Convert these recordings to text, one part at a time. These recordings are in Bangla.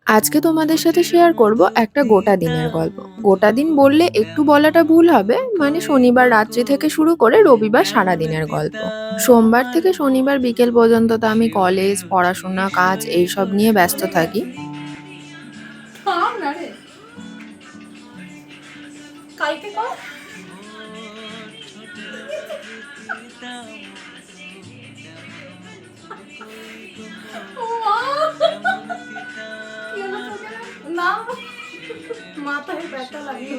আজকে তোমাদের সাথে শেয়ার করব একটা গোটা দিনের গল্প। গোটা দিন বললে একটু বলাটা ভুল হবে, মানে শনিবার রাত্রি থেকে শুরু করে রবিবার সারা দিনের গল্প। সোমবার থেকে শনিবার বিকেল পর্যন্ত তো আমি কলেজ, পড়াশোনা, কাজ এইসব নিয়ে ব্যস্ত থাকি। থাম না রে, কালকে কর। ও মা! কি হলো তোকে? না, মাথায় ব্যথা লাগলো।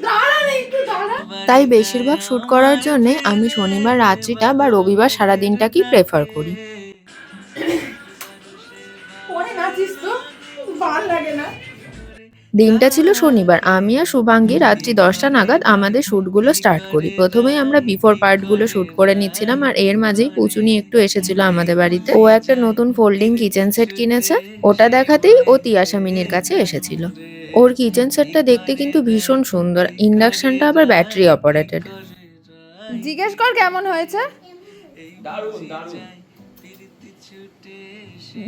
দাঁড়া রে, একটু দাঁড়া। তাই বেশিরভাগ শুট করার জন্য আমি শনিবার রাত্রিটা বা রবিবার সারা দিনটাকেই প্রেফার করি। পরে নাচিস তো, ভাল লাগে না। দিনটা ছিল শনিবার। আমি আর শুভাঙ্গী রাত্রি 10টা নাগাদ আমাদের শ্যুটগুলো স্টার্ট করি। প্রথমেই আমরা বিফোর পার্টগুলো শ্যুট করে নিচ্ছিলাম, আর এর মাঝেই পুচুনি একটু এসেছিল আমাদের বাড়িতে। ও একটা নতুন ফোল্ডিং কিচেন সেট কিনেছে। ওটা দেখাতেই ও তিয়াশা মিনির কাছে এসেছিল। ওর কিচেন সেটটা দেখতে কিন্তু ভীষণ সুন্দর। ইন্ডাকশনটা আবার ব্যাটারি অপারেটেড। জিজ্ঞেস কর কেমন হয়েছে। দারুণ দারুণ।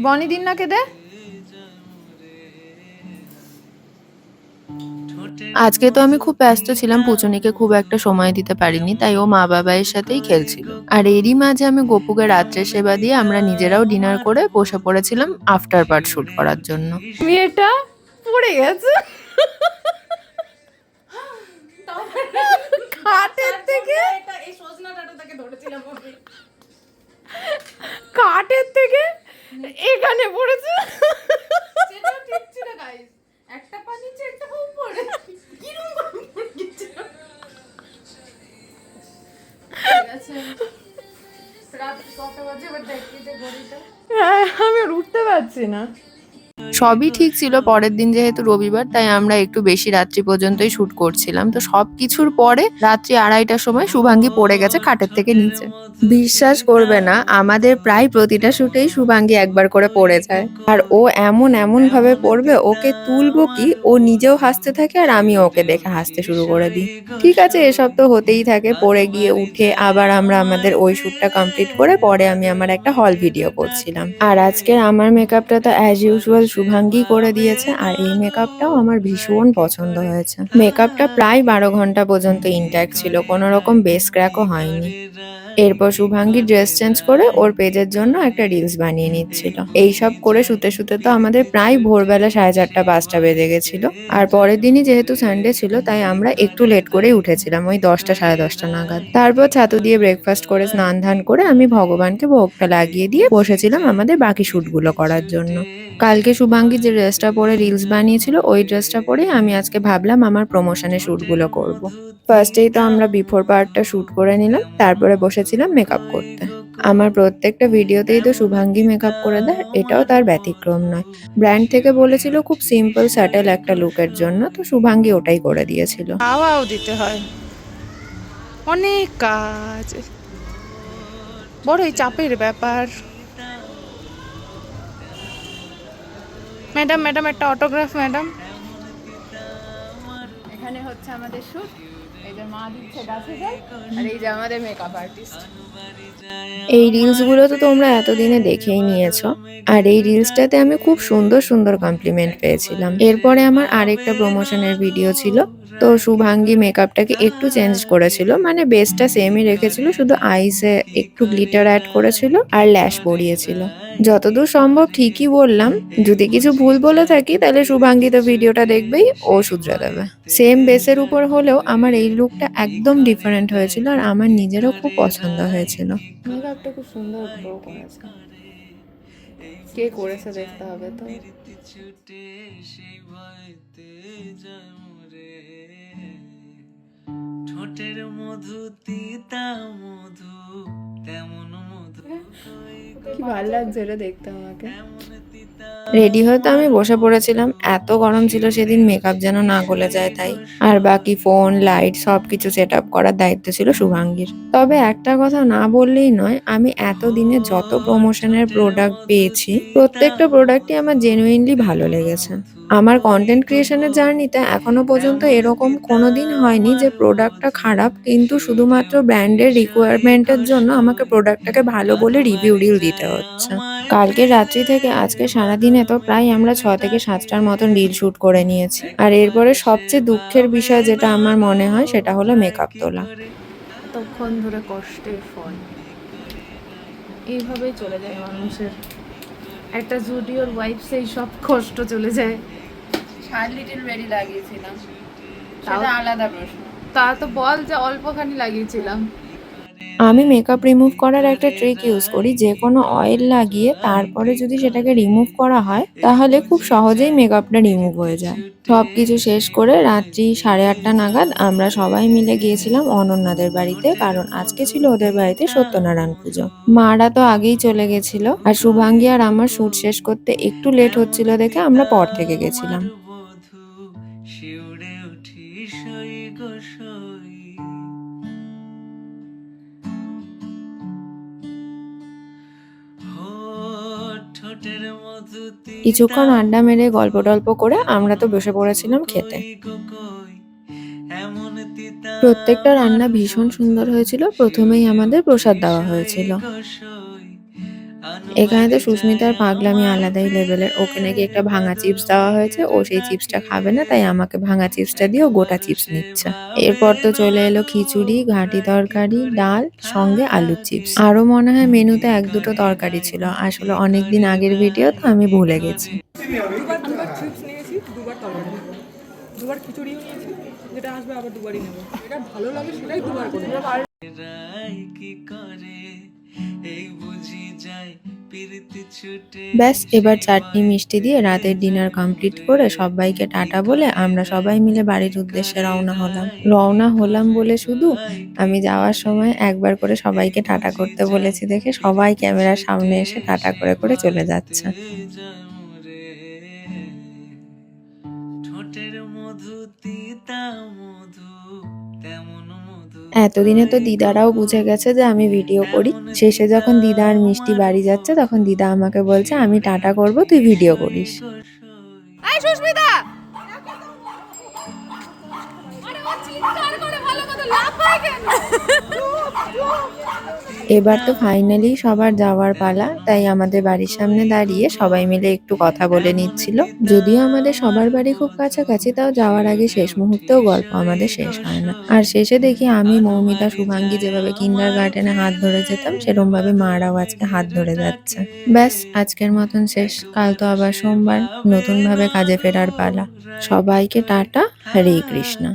বনি দিন না কেঁদে। আজকে তো আমি খুব ব্যস্ত ছিলাম, পুচুনিকে খুব একটা সময় দিতে পারিনি, তাই ও মা বাবাইয়ের সাথেই খেলছিল। আর এরই মাঝে আমি গপুকে রাত্রে সেবা দিয়ে আমরা নিজেরাও ডিনার করে বসে পড়েছিলাম আফটার পার্ট শুট করার জন্য। মেয়েটা পড়ে গেছে খাটের থেকে। এই সজনা ডাঁটাটাকে ধরেছিলাম আমি। কাঠের থেকে এখানে পড়েছে। সেটা ঠিক ছিল গাইস, একটা পা নিচে একটা পা উপরে, কিরকম করে পড়ে গেছে। ঠিক আছে, রাত কটা বাজে এবার দেখি যে ঘড়িটা। হ্যাঁ, আমি আর উঠতে পারছি না। সবই ঠিক ছিল। পরের দিন যেহেতু রবিবার, তাই আমরা একটু বেশি রাত্রি পর্যন্তই শুট করছিলাম। তো সবকিছুর পরে রাত্রি 2:30টার সময় শুভাঙ্গী পড়ে গেছে খাটের থেকে নিচে। বিশ্বাস করবে না, আমাদের প্রায় প্রতিটা শুটেই শুভাঙ্গী একবার করে পড়ে যায়। আর ও এমন এমন ভাবে পড়বে, ওকে তুলবো কি, ও নিজেও হাসতে থাকে আর আমিও ওকে দেখে হাসতে শুরু করে দিই। ঠিক আছে, এসব তো হতেই থাকে। পড়ে গিয়ে উঠে আবার আমরা আমাদের ওই শ্যুটটা কমপ্লিট করে পরে আমি আমার একটা হল ভিডিও করছিলাম। আর আজকের আমার মেকআপটা তো অ্যাজ ইউজুয়াল শুভাঙ্গী করে দিয়েছে, আর এই মেকআপটাও আমার ভীষণ পছন্দ হয়েছে। মেকআপটা প্রায় 12 ঘন্টা পর্যন্ত ইনট্যাক্ট ছিল, কোনো রকম বেস ক্র্যাকও হয়নি। এরপর শুভাঙ্গী ড্রেস চেঞ্জ করে ওর পেজের জন্য একটা রিলস বানিয়ে নিচ্ছিল। এইসব করে শুতে শুতে তো আমাদের প্রায় ভোরবেলা 4:30-5টা বেজে গেছিল। আর পরের দিনই যেহেতু সানডে ছিল, তাই আমরা একটু লেট করেই উঠেছিলাম, ওই 10টা, 10:30 নাগাদ। তারপর ছাতু দিয়ে ব্রেকফাস্ট করে স্নান ধান করে আমি ভগবানকে ভোগটা লাগিয়ে দিয়ে বসেছিলাম আমাদের বাকি শুটগুলো করার জন্য। কালকে শুভাঙ্গী যে ড্রেসটা পরে রিলস বানিয়েছিল, ওই ড্রেসটা পরে আমি আজকে ভাবলাম আমার প্রমোশনের শুটগুলো করব। ফার্স্টেই তো আমরা বিফোর পার্টটা শুট করে নিলাম, তারপরে বসেছিলাম মেকআপ করতে। আমার প্রত্যেকটা ভিডিওতেই তো শুভাঙ্গী মেকআপ করে দেয়, এটাও তার ব্যতিক্রম নয়। ব্র্যান্ড থেকে বলেছিল খুব সিম্পল স্যাটেল একটা লুকের জন্য, তো শুভাঙ্গী ওটাই করে দিয়েছিল। হাওয়াও দিতে হয়, অনেক কাজ, বড়ই চাপের ব্যাপার। ম্যাডাম ম্যাডাম একটা অটোগ্রাফ ম্যাডাম। এখানে হচ্ছে আমাদের শুট। এই যে মা দিচ্ছে গাছে জল, আর এই যে আমাদের মেকআপ আর্টিস্ট। এই রিলসগুলো তো তোমরা এতদিনে দেখেই নিয়েছো। আর এই রিলসটাতে আমি খুব সুন্দর সুন্দর কমপ্লিমেন্ট পেয়েছিলাম। এরপরে আমার আরেকটা প্রমোশনের ভিডিও ছিল। তো শুভাঙ্গী মেকআপটাকে একটু চেঞ্জ করেছিল, মানে বেসটা সেমই রেখেছিল, শুধু আইসে একটু গ্লিটার অ্যাড করেছিল আর ল্যাশ পরিয়েছিল। যতদূর সম্ভব ঠিকই বললাম। যদি কিছু ভুল বলে থাকি তাহলে শুভাঙ্গী তো ভিডিওটা দেখবেই, ও শুধরে দেবে। সেম বেসের উপর হলেও আমার এই লুকটা একদম ডিফারেন্ট হয়েছিল, আর আমার নিজেরও খুব পছন্দ হয়েছিল। মেকআপটা খুব সুন্দর গ্লো করেছে। কে করেছে দেখতে হবে তো। ঠোঁটের মধু তিতা মধু তেমন মধু কি ভালো লাগছে এটা দেখতে আমাকে। রেডি হয়ে তো আমি বসে পড়েছিলাম। এত গরম ছিল সেদিন, মেকআপ যেন না গলে যায় তাই। আর বাকি ফোন, লাইট সবকিছু সেট আপ করার দায়িত্ব ছিল শুভাঙ্গীর। তবে একটা কথা না বললেই নয়, আমি এতদিনে যত প্রমোশনের প্রোডাক্ট পেয়েছি, প্রত্যেকটা প্রোডাক্টই আমার জেনুইনলি ভালো লেগেছে। আমার কন্টেন্ট ক্রিয়েশনের জার্নিতে এখনো পর্যন্ত এরকম কোনোদিন হয়নি যে প্রোডাক্টটা খারাপ, কিন্তু শুধুমাত্র ব্র্যান্ডের রিকোয়ারমেন্টের জন্য আমাকে প্রোডাক্টটাকে ভালো বলে রিভিউ রিল দিতে হচ্ছে। কালকে রাত্রি থেকে আজকে সারাদিনে তো প্রায় আমরা 6 থেকে 7টার মতন রিল শুট করে নিয়েছি। আর এরপরে সবচেয়ে দুঃখের বিষয় যেটা আমার মনে হয় সেটা হলো মেকআপ তোলা। এতক্ষণ ধরে কষ্টের ফল এইভাবেই চলে যায় মানুষের। একটা জুডিওর ওয়াইফ সেই সব কষ্ট চলে যায়। লিটিল বেরি লাগিয়েছিলাম, সেটা আলাদা প্রশ্ন। তা তো বল যে অল্পখানি লাগিয়েছিলাম। আমি মেকআপ রিমুভ করার একটা ট্রিক ইউজ করি, যে কোনো অয়েল লাগিয়ে তারপরে যদি সেটাকে রিমুভ করা হয় তাহলে খুব সহজেই মেকআপটা রিমুভ হয়ে যায়। সবকিছু শেষ করে রাত্রি 8:30 নাগাদ আমরা সবাই মিলে গিয়েছিলাম অনন্যাদের বাড়িতে, কারণ আজকে ছিল ওদের বাড়িতে সত্যনারায়ণ পুজো। মারা তো আগেই চলে গেছিল, আর শুভাঙ্গী আর আমার শুট শেষ করতে একটু লেট হচ্ছিল দেখে আমরা পর থেকে গেছিলাম। বধূ শিউরে উঠি সই গো সই। ঠোঁটের মধু কিছুক্ষণ আড্ডা মেরে গল্প টল্প করে আমরা তো বসে পড়েছিলাম খেতে। এমন তিতা প্রত্যেকটা রান্না ভীষণ সুন্দর হয়েছিল। প্রথমেই আমাদের প্রসাদ দেওয়া হয়েছিল। এখানে তো সুস্মিতার পাগলামি আলাদাই লেভেলের। ওকে নাকি একটা ভাঙা চিপস দেওয়া হয়েছে, ও সেই চিপসটা খাবে না, তাই আমাকে ভাঙা চিপসটা দিয়ে ও গোটা চিপস নিচ্ছে। এরপর তো চলে এলো খিচুড়ি, ঘাটি তরকারি, ডাল, সঙ্গে আলুর চিপস। আরো মনে হয় মেনুতে 1-2টো তরকারি ছিল। আসলে অনেকদিন আগের ভিডিও তো আমি ভুলে গেছি। দুবার চিপস নিয়েছি, দুবার তরকারি নেবো, দুবার খিচুড়িও নিয়েছি, যেটা আসবে আবার দুবারই নেবো, এটা ভালো লাগে সেটাই দুবার করে রাই কি করে এই বুঝি যায় পিরিতি ছুটে। ব্যাস, এবার চাটনি মিষ্টি দিয়ে রাতের ডিনার কমপ্লিট করে সবাইকে টাটা বলে আমরা সবাই মিলে বাড়ির উদ্দেশ্যে রওনা হলাম বলে শুধু আমি যাওয়ার সময় একবার করে সবাইকে টাটা করতে বলেছি দেখে সবাই ক্যামেরার সামনে এসে টাটা করে করে চলে যাচ্ছে। ঠোঁটের মধু তিতা মধু তেমন মধু। এতদিনে তো দিদারাও বুঝে গেছে যে আমি ভিডিও করি। শেষে যখন দিদা আর মিষ্টি বাড়ি যাচ্ছে তখন দিদা আমাকে বলছে আমি টাটা করব, তুই ভিডিও করিস। এই সুস্মিতা, আরে ও চিৎকার করে ভালো কথা লাফায় কেন? এবার তো ফাইনালি সবার যাওয়ার পালা, তাই আমাদের বাড়ির সামনে দাঁড়িয়ে সবাই মিলে একটু কথা বলে নিচ্ছিল। যদিও আমাদের সবার বাড়ি খুব কাছাকাছি, তাও যাওয়ার আগে শেষ মুহূর্তেও গল্প আমাদের শেষ হয় না। আর শেষে দেখি আমি, মৌমিতা, শুভাঙ্গী যেভাবে কিন্ডার গার্ডেনে হাত ধরে যেতাম সেরকম ভাবে মারাও আজকে হাত ধরে যাচ্ছে। ব্যাস, আজকের মতন শেষ। কাল তো আবার সোমবার, নতুন ভাবে কাজে ফেরার পালা। সবাইকে টাটা, হরে কৃষ্ণা।